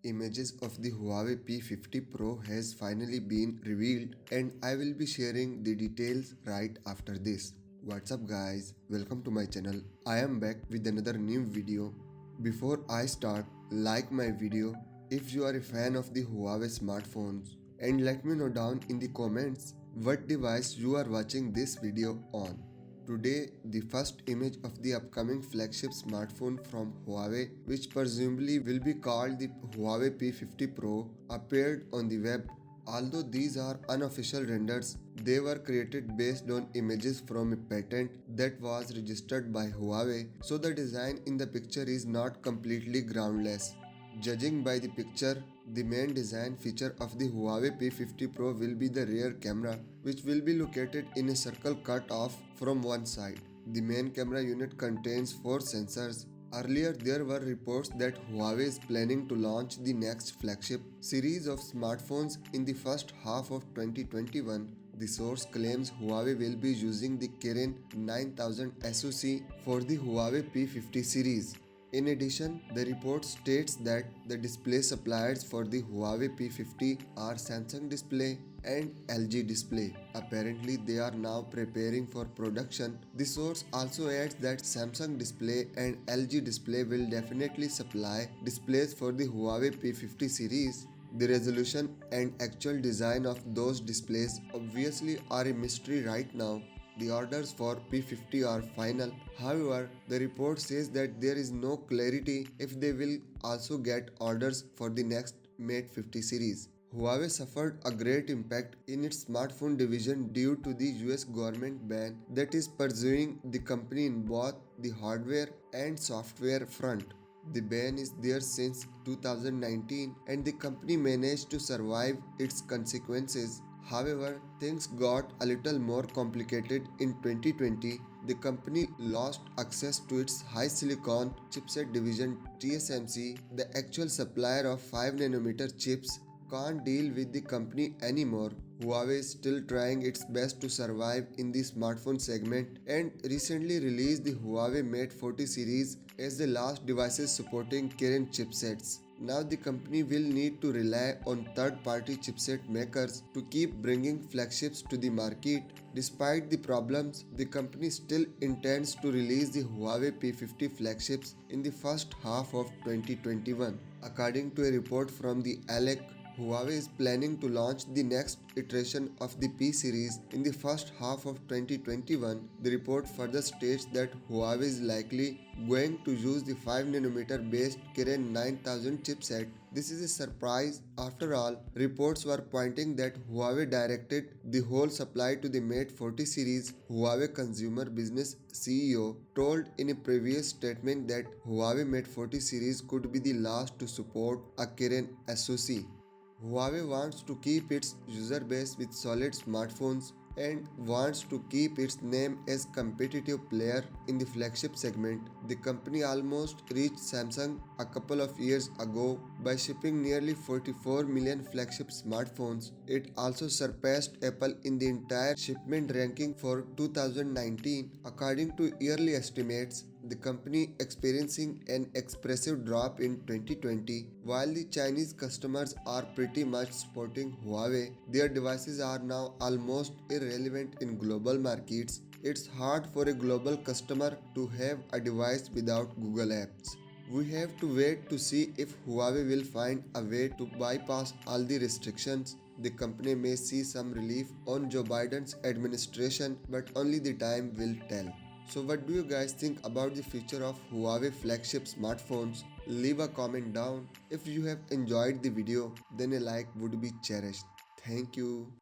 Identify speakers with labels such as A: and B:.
A: Images of the Huawei P50 Pro has finally been revealed and I will be sharing the details right after this. What's up guys, welcome to my channel. I am back with another new video. Before I start, like my video if you are a fan of the Huawei smartphones and let me know down in the comments what device you are watching this video on. Today, the first image of the upcoming flagship smartphone from Huawei, which presumably will be called the Huawei P50 Pro, appeared on the web. Although these are unofficial renders, they were created based on images from a patent that was registered by Huawei, so the design in the picture is not completely groundless. Judging by the picture, the main design feature of the Huawei P50 Pro will be the rear camera, which will be located in a circle cut off from one side. The main camera unit contains 4 sensors. Earlier, there were reports that Huawei is planning to launch the next flagship series of smartphones in the first half of 2021. The source claims Huawei will be using the Kirin 9000 SoC for the Huawei P50 series. In addition, the report states that the display suppliers for the Huawei P50 are Samsung Display and LG Display. Apparently, they are now preparing for production. The source also adds that Samsung Display and LG Display will definitely supply displays for the Huawei P50 series. The resolution and actual design of those displays obviously are a mystery right now. The orders for P50 are final. However, the report says that there is no clarity if they will also get orders for the next Mate 50 series. Huawei suffered a great impact in its smartphone division due to the US government ban that is pursuing the company in both the hardware and software front. The ban is there since 2019 and the company managed to survive its consequences. However, things got a little more complicated in 2020. The company lost access to its high silicon chipset division TSMC, the actual supplier of 5nm chips, can't deal with the company anymore. Huawei is still trying its best to survive in the smartphone segment and recently released the Huawei Mate 40 series as the last devices supporting Kirin chipsets. Now the company will need to rely on third-party chipset makers to keep bringing flagships to the market. Despite the problems, the company still intends to release the Huawei P50 flagships in the first half of 2021. According to a report from the ALEC, Huawei is planning to launch the next iteration of the P series in the first half of 2021. The report further states that Huawei is likely going to use the 5nm based Kirin 9000 chipset. This is a surprise. After all, reports were pointing that Huawei directed the whole supply to the Mate 40 series. Huawei Consumer Business CEO told in a previous statement that Huawei Mate 40 series could be the last to support a Kirin SoC. Huawei wants to keep its user base with solid smartphones and wants to keep its name as competitive player in the flagship segment. The company almost reached Samsung a couple of years ago by shipping nearly 44 million flagship smartphones. It also surpassed Apple in the entire shipment ranking for 2019. According to yearly estimates, the company experiencing an expressive drop in 2020. While the Chinese customers are pretty much supporting Huawei, their devices are now almost irrelevant in global markets. It's hard for a global customer to have a device without Google Apps. We have to wait to see if Huawei will find a way to bypass all the restrictions. The company may see some relief on Joe Biden's administration, but only the time will tell. So what do you guys think about the future of Huawei flagship smartphones? Leave a comment down. If you have enjoyed the video, then a like would be cherished. Thank you.